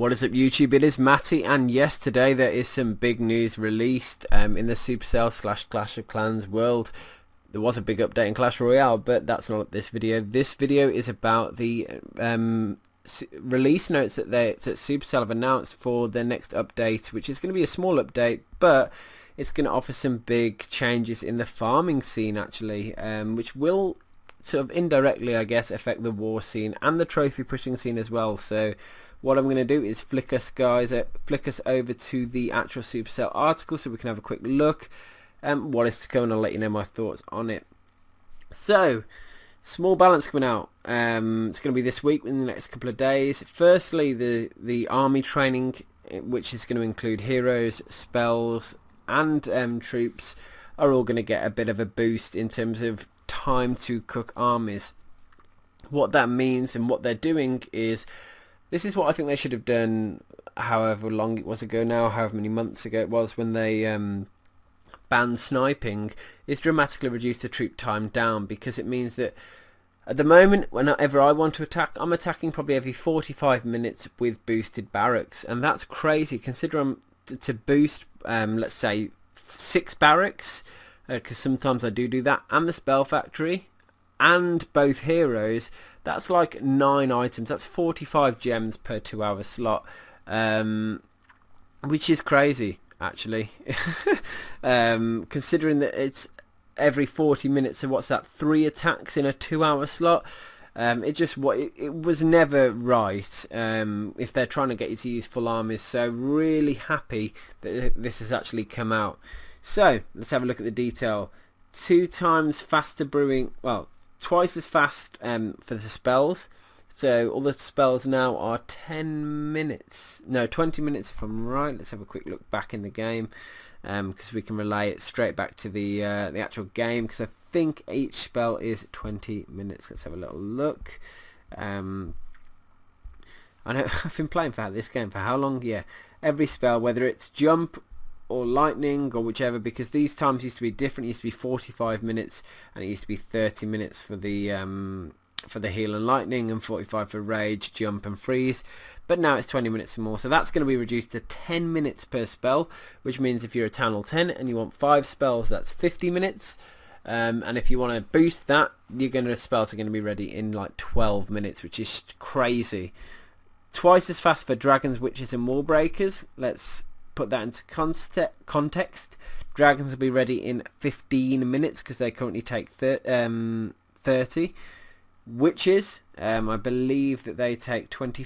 What is up YouTube, it is Matty, and yes, today there is some big news released in the Supercell / Clash of Clans world. There was a big update in Clash Royale, but that's not this video. This video is about the release notes that Supercell have announced for their next update, which is going to be a small update, but it's going to offer some big changes in the farming scene actually, which will sort of indirectly, I guess, affect the war scene and the trophy pushing scene as well. So what I'm going to do is flick us over to the actual Supercell article so we can have a quick look what is to come, and I'll let you know my thoughts on it. So small balance coming out. It's going to be this week, in the next couple of days. Firstly, the army training, which is going to include heroes, spells and troops, are all going to get a bit of a boost in terms of time to cook armies. What that means and what they're doing is, this is what I think they should have done however long it was ago now, however many months ago it was, when they banned sniping, is dramatically reduce the troop time down, because it means that at the moment, whenever I want to attack, I'm attacking probably every 45 minutes with boosted barracks, and that's crazy. Consider I'm to boost let's say 6 barracks, because sometimes I do that, and the spell factory and both heroes. That's like 9 items. That's 45 gems per 2-hour slot, which is crazy actually. Considering that it's every 40 minutes, so what's that, 3 attacks in a 2-hour slot? It was never right if they're trying to get you to use full armies. So really happy that this has actually come out. So let's have a look at the detail. 2 times faster brewing, well, twice as fast for the spells. So all the spells now are 20 minutes if I'm right. Let's have a quick look back in the game, because we can relay it straight back to the actual game, because I think each spell is 20 minutes. Let's have a little look. I know I've been playing for this game for how long? Yeah, every spell, whether it's jump or lightning or whichever, because these times used to be different. It used to be 45 minutes and it used to be 30 minutes for the heal and lightning, and 45 for rage, jump and freeze, but now it's 20 minutes or more. So that's going to be reduced to 10 minutes per spell, which means if you're a Town Hall 10 and you want 5 spells, that's 50 minutes, and if you want to boost that, spells are going to be ready in like 12 minutes, which is crazy. Twice as fast for dragons, witches and wall breakers. Let's put that into context. Dragons will be ready in 15 minutes because they currently take 30. Witches, I believe that they take 20,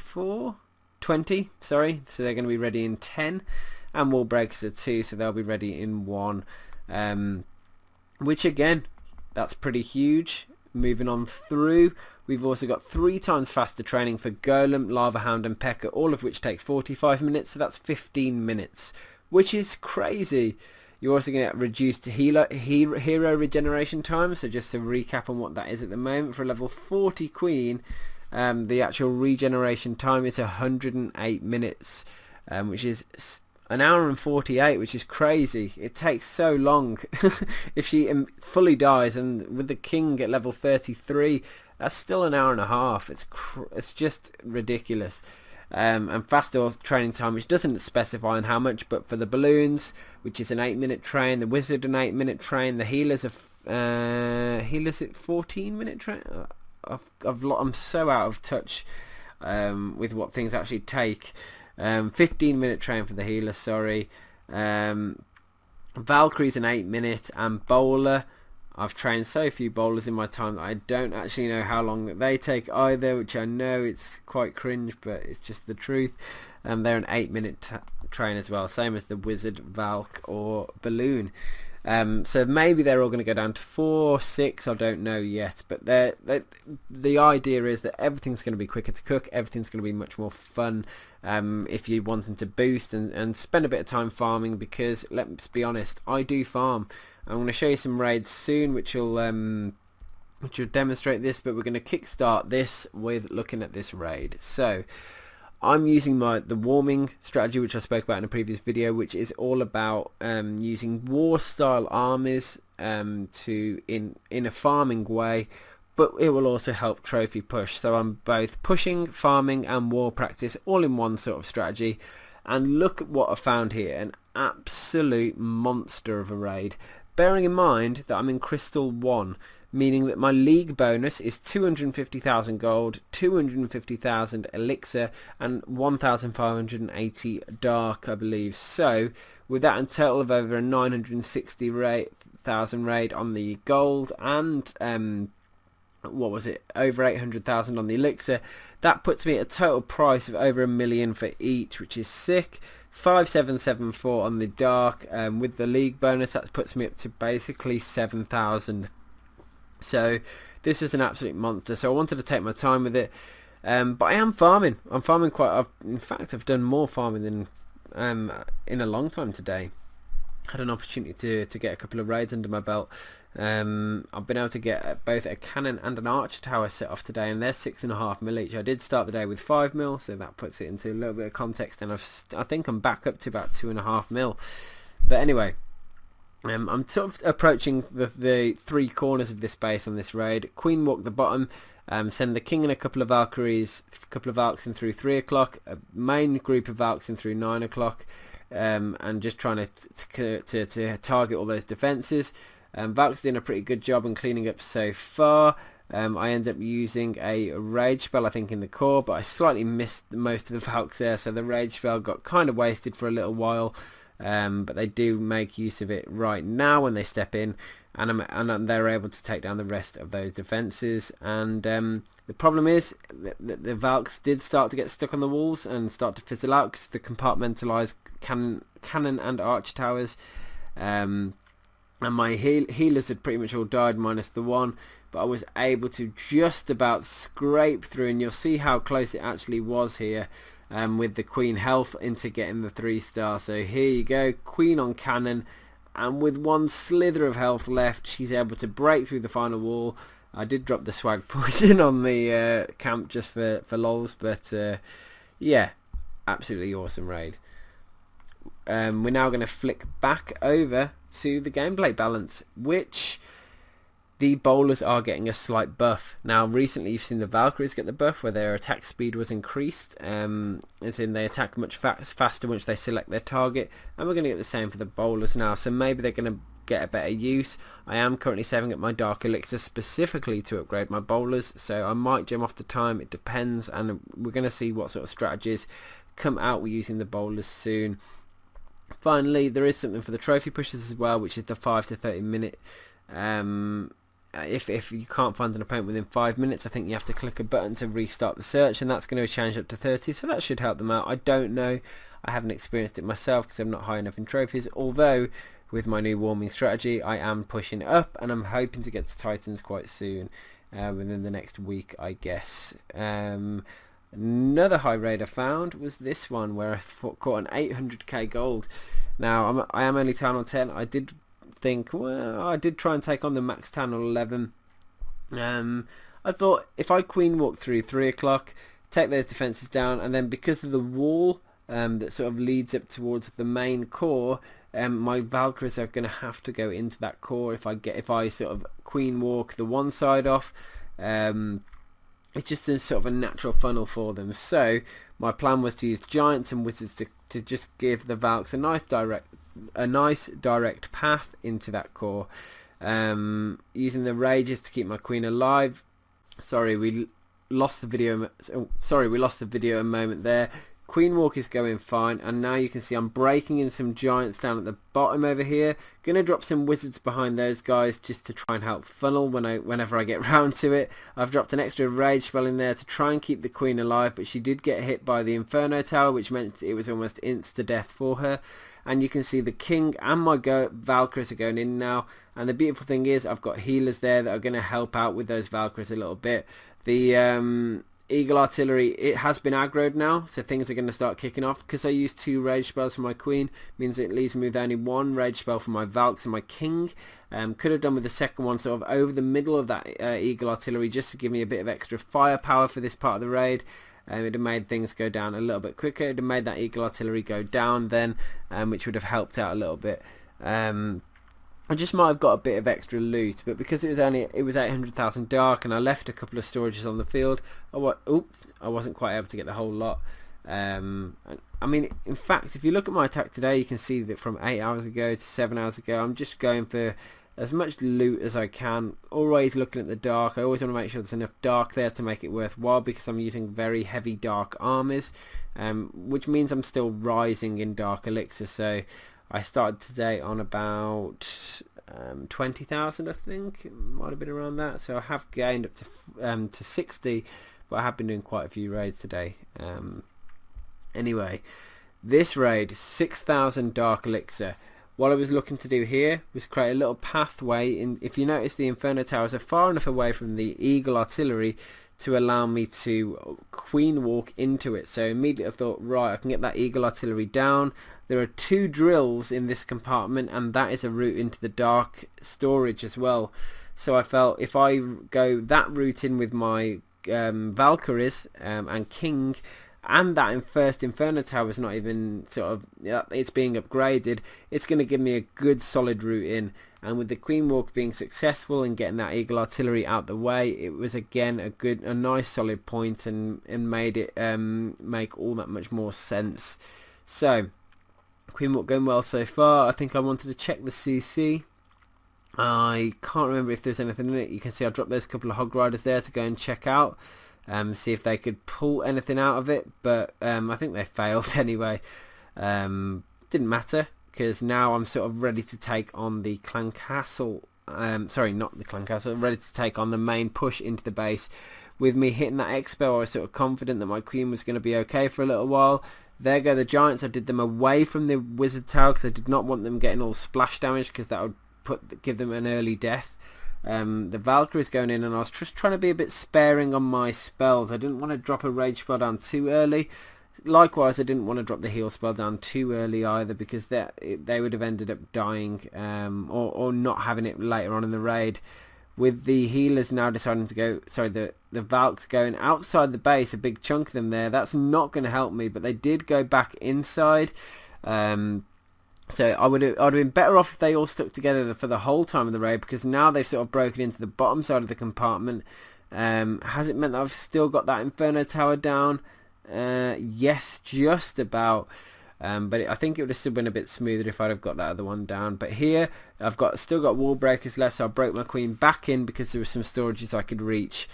sorry, so they're going to be ready in 10, and wall breakers are 2, so they'll be ready in 1, which again, that's pretty huge. Moving on through, we've also got 3 times faster training for Golem, Lava Hound and P.E.K.K.A, all of which take 45 minutes, so that's 15 minutes, which is crazy. You're also going to get reduced hero regeneration time. So just to recap on what that is at the moment, for a level 40 queen, the actual regeneration time is 108 minutes, which is an hour and 48, which is crazy. It takes so long. If she fully dies, and with the king at level 33, that's still an hour and a half. It's just ridiculous. And faster training time, which doesn't specify on how much, but for the balloons, which is an 8-minute train, the wizard an 8-minute train, the healers at 14-minute train. I'm so out of touch with what things actually take. 15-minute train for the healer, sorry. Valkyrie's an 8-minute, and Bowler, I've trained so few bowlers in my time that I don't actually know how long they take either, which I know it's quite cringe, but it's just the truth. They're an 8-minute train as well, same as the wizard, Valk or balloon. So maybe they're all going to go down to 4, 6, I don't know yet, but the idea is that everything's going to be quicker to cook, everything's going to be much more fun if you want them to boost and spend a bit of time farming, because let's be honest, I do farm. I'm going to show you some raids soon which will demonstrate this, but we're going to kickstart this with looking at this raid. So I'm using the warming strategy, which I spoke about in a previous video, which is all about using war style armies in a farming way, but it will also help trophy push. So I'm both pushing, farming and war practice all in one sort of strategy. And look at what I found here, an absolute monster of a raid. Bearing in mind that I'm in Crystal 1, meaning that my league bonus is 250,000 gold, 250,000 elixir and 1,580 dark, I believe. So with that in total of over a 960,000 raid on the gold and what was it, over 800,000 on the elixir, that puts me at a total price of over $1 million for each, which is sick. 5774 on the dark, with the league bonus that puts me up to basically 7,000. So this is an absolute monster, so I wanted to take my time with it, but I am farming. I'm farming in fact I've done more farming than in a long time today. Had an opportunity to get a couple of raids under my belt. I've been able to get both a cannon and an archer tower set off today, and they're 6.5 mil each. I did start the day with 5 mil, so that puts it into a little bit of context, and I think I'm back up to about 2.5 mil. But anyway, I'm sort of approaching the three corners of this base on this raid. Queen walk the bottom, send the king and a couple of Valkyries, a couple of Valks in through 3 o'clock, a main group of Valks in through 9 o'clock, and just trying to target all those defences. Valk's doing a pretty good job in cleaning up so far. I end up using a rage spell I think in the core, but I slightly missed most of the Valks there, so the rage spell got kind of wasted for a little while. But they do make use of it right now when they step in, and they're able to take down the rest of those defences. And the problem is the Valks did start to get stuck on the walls and start to fizzle out because the compartmentalised cannon and archer towers, and my healers had pretty much all died minus the one, but I was able to just about scrape through, and you'll see how close it actually was here. With the queen health into getting the 3-star. So here you go, queen on cannon, and with one slither of health left, she's able to break through the final wall. I did drop the swag poison on the camp just for lols, but yeah, absolutely awesome raid. We're now going to flick back over to the gameplay balance, which the bowlers are getting a slight buff. Now recently you've seen the Valkyries get the buff where their attack speed was increased, as in they attack much faster once they select their target, and we're going to get the same for the bowlers now, so maybe they're going to get a better use. I am currently saving up my dark elixir specifically to upgrade my bowlers, so I might jump off the time, it depends, and we're going to see what sort of strategies come out with using the bowlers soon. Finally, there is something for the trophy pushers as well, which is the 5 to 30 minute. If you can't find an opponent within 5 minutes, I think you have to click a button to restart the search, and that's going to change up to 30, so that should help them out. I don't know, I haven't experienced it myself because I'm not high enough in trophies, although with my new warming strategy I am pushing up, and I'm hoping to get to Titans quite soon, within the next week I guess. Another high raid I found was this one where I caught an 800k gold. Now I am only 10 on 10. I did think, well, I did try and take on the max 10 or 11. I thought if I queen walk through 3 o'clock, take those defences down, and then because of the wall that sort of leads up towards the main core, my Valkyries are going to have to go into that core if I sort of queen walk the one side off. It's just a sort of a natural funnel for them. So my plan was to use giants and wizards to just give the Valks a nice direct path into that core. Using the rages to keep my queen alive. Sorry, we lost the video. We lost the video a moment there. Queen walk is going fine, and now you can see I'm breaking in some giants down at the bottom over here. Gonna drop some wizards behind those guys just to try and help funnel whenever I get round to it. I've dropped an extra rage spell in there to try and keep the queen alive, but she did get hit by the Inferno Tower, which meant it was almost insta-death for her. And you can see the king and my Valkyries are going in now, and the beautiful thing is I've got healers there that are going to help out with those Valkyries a little bit. The Eagle Artillery, it has been aggroed now, so things are going to start kicking off. Because I used 2 rage spells for my queen, means it leaves me with only 1 rage spell for my Valks and my king. Could have done with the second one sort of over the middle of that Eagle Artillery, just to give me a bit of extra firepower for this part of the raid. It would have made things go down a little bit quicker. It would have made that Eagle Artillery go down then, which would have helped out a little bit. I just might have got a bit of extra loot, but because it was 800,000 dark, and I left a couple of storages on the field, I wasn't quite able to get the whole lot. I mean, in fact, if you look at my attack today, you can see that from 8 hours ago to 7 hours ago, I'm just going for as much loot as I can, always looking at the dark. I always want to make sure there's enough dark there to make it worthwhile, because I'm using very heavy dark armies, which means I'm still rising in dark elixir. So I started today on about 20,000, I think. It might have been around that. So I have gained up to 60, but I have been doing quite a few raids today. Anyway, this raid, 6,000 dark elixir. What I was looking to do here was create a little pathway. If you notice, the Inferno Towers are far enough away from the Eagle artillery to allow me to queen walk into it. So immediately I thought, right, I can get that Eagle artillery down. There are 2 drills in this compartment, and that is a route into the dark storage as well. So I felt if I go that route in with my Valkyries and King, and that first Inferno Tower is not even sort of, it's being upgraded, it's going to give me a good solid route in. And with the Queen Walk being successful and getting that Eagle artillery out the way, it was again a nice solid point, and made it make all that much more sense. So Queen Walk going well so far. I think I wanted to check the CC. I can't remember if there's anything in it. You can see I dropped those couple of Hog Riders there to go and check out. See if they could pull anything out of it, but I think they failed anyway. Didn't matter, because now I'm sort of ready to take on the Clan Castle. Sorry, not the Clan Castle. Ready to take on the main push into the base. With me hitting that Expo, I was sort of confident that my Queen was going to be okay for a little while. There go the Giants. I did them away from the Wizard Tower because I did not want them getting all splash damage, because that would give them an early death. The Valkyrie's going in, and I was just trying to be a bit sparing on my spells. I didn't want to drop a rage spell down too early. Likewise, I didn't want to drop the heal spell down too early either, because they would have ended up dying or not having it later on in the raid. With the healers now deciding to go, sorry, the Valks going outside the base, a big chunk of them there, that's not going to help me, but they did go back inside. So I would have been better off if they all stuck together for the whole time of the raid, because now they've sort of broken into the bottom side of the compartment. Has it meant that I've still got that Inferno Tower down? Yes, just about. But I think it would have still been a bit smoother if I'd have got that other one down. But here I've still got wall breakers left, so I broke my Queen back in because there were some storages I could reach.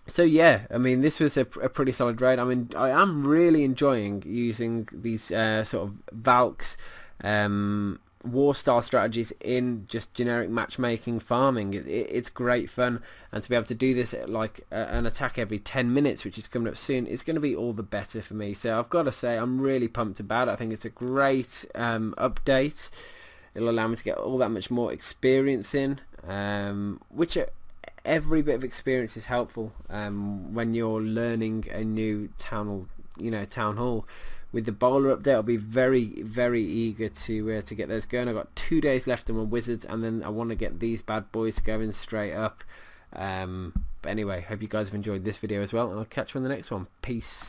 So yeah, I mean, this was a pretty solid raid. I mean, I am really enjoying using these sort of Valks war style strategies in just generic matchmaking farming. It's great fun, and to be able to do this at like an attack every 10 minutes, which is coming up soon, it's going to be all the better for me. So I've got to say, I'm really pumped about it. I think it's a great update. It'll allow me to get all that much more experience in, which every bit of experience is helpful when you're learning a new town hall. With the Bowler update, I'll be very, very eager to get those going. I've got 2 days left on my Wizards, and then I want to get these bad boys going straight up. But anyway, hope you guys have enjoyed this video as well, and I'll catch you on the next one. Peace.